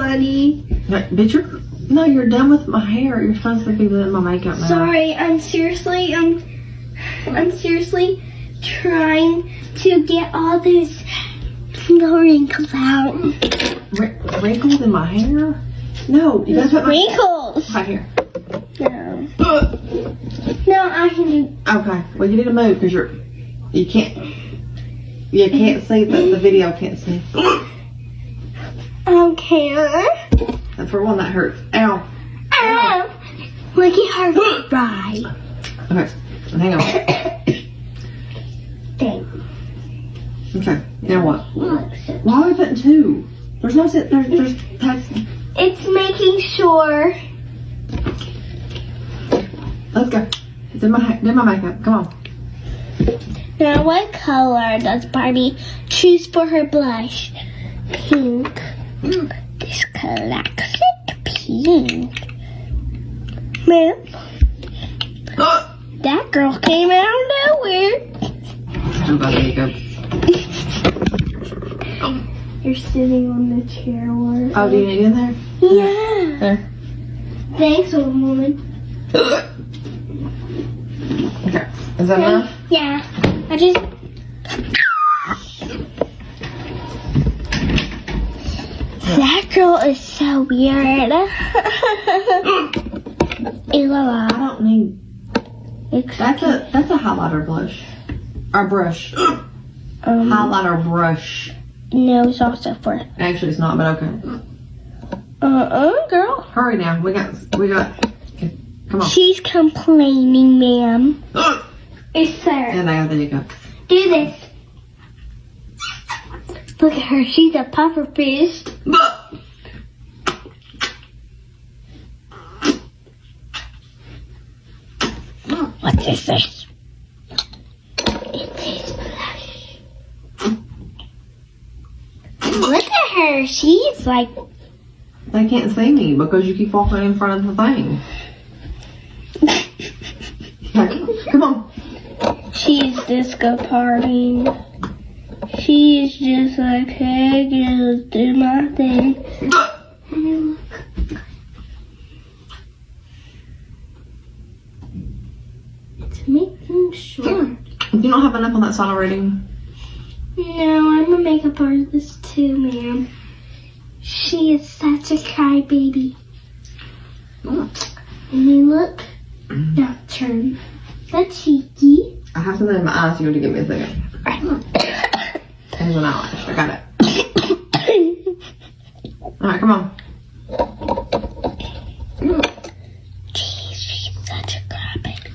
funny. But you're done with my hair. You're supposed to be doing my makeup now. Sorry, I'm seriously trying to get all these wrinkles out. Wrinkles in my hair? No, you gotta put my wrinkles right here. No. No, I can do. Okay, well you need to move because you can't see the video can't see. Okay. And for one that hurts. Ow. Ow. Look at her right. Okay, hang on. Thanks. Okay, now what? Why are we putting two? There's no sit. There's text. It's making sure. Let's go. Do my makeup. Come on. Now, what color does Barbie choose for her blush? Pink. This classic pink. Man, that girl came out of nowhere. I'm about to makeup. You're sitting on the chair. Oh, do you need it in there? Yeah. There. Thanks, old woman. Okay. Is that enough? Yeah. I just. That girl is so weird. I don't need. That's a highlighter blush. Or brush. Highlighter brush. No, it's also for. Actually, it's not, but okay. Girl. Hurry now. We got. Okay, come on. She's complaining, ma'am. It's her. And there you go. Do this. Look at her. She's a puffer fish. What is this? It is blush. Look at her. She's like. They can't see me because you keep walking in front of the thing. Okay, come on. She's disco partying. She's just like, hey, girls, do my thing. It's making sure. You don't have enough on that side already? No, I'm a makeup artist too, ma'am. She is such a crybaby. And then look, now turn. That's cheeky. I have something in my eyes. You have to give me a second. Here's an eyelash. I got it. Alright, come on. Jeez, she's such a crybaby.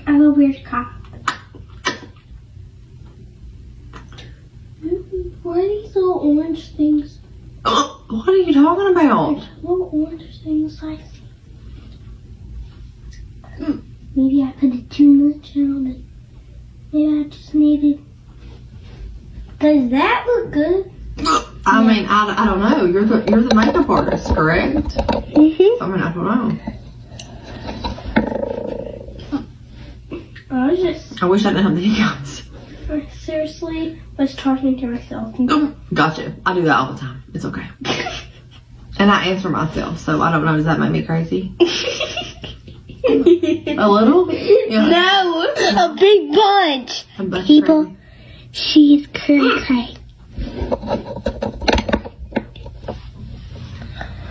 I have a weird cough. What are these little orange things? What are you talking about? There's little orange things I see. Maybe I put it too much on it. Maybe I just needed. Does that look good? I mean, I don't know. You're the makeup artist, correct? Mm-hmm. I mean, I don't know. I wish I didn't have the hiccups. I seriously was talking to myself. Gotcha. I do that all the time. It's okay. And I answer myself, so I don't know. Does that make me crazy? A little? Yeah. No, a big bunch. People, crazy. she's cray.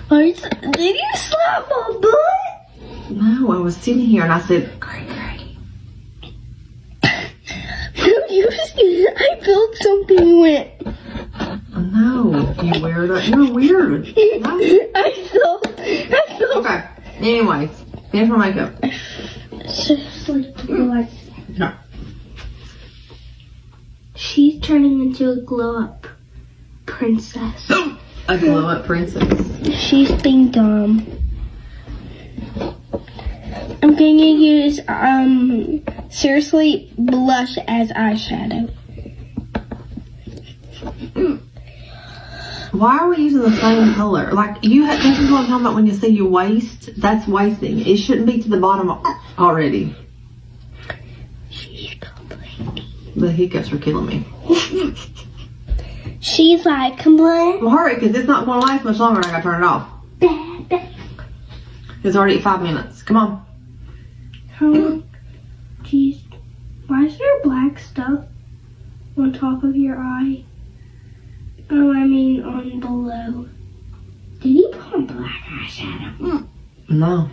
Did you slap my butt? No, I was sitting here and I said, cray. I felt something wet. No, you weirdo. You're weird. No. I felt. Okay. Anyways, here's my makeup. Seriously, like. No. She's turning into a glow-up princess. A glow-up princess. She's being dumb. I'm going to use, seriously, blush as eyeshadow. Why are we using the same color? Like, this is what I'm talking about when you say your waist. That's wasting. It shouldn't be to the bottom already. She's complaining. The hiccups are killing me. She's like, come on. Well, hurry, because it's not going to last much longer and I got to turn it off. It's already at 5 minutes. Come on. Jeez. Why is there black stuff on top of your eye? Oh, I mean on below. Did he put on black eyeshadow? No.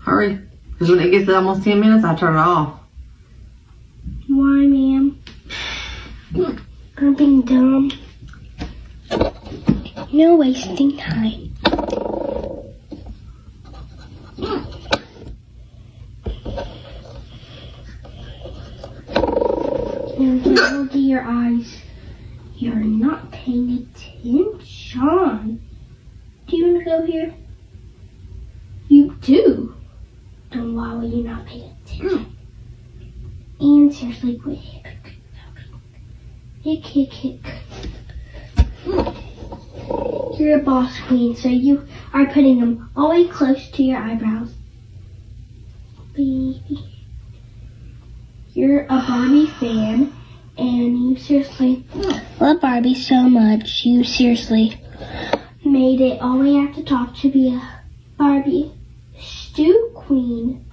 Hurry. Because when it gets to almost 10 minutes, I turn it off. Why, ma'am? I'm being dumb. No wasting time. Now get to your eyes. You're not paying attention. Do you want to go here? You do. Then why will you not pay attention? And seriously, quit. Hick. You're a boss queen, so you are putting them all the way close to your eyebrows. Baby. You're a Barbie fan, and you seriously love Barbie so much. You seriously made it all the way at the top to be a Barbie stew queen.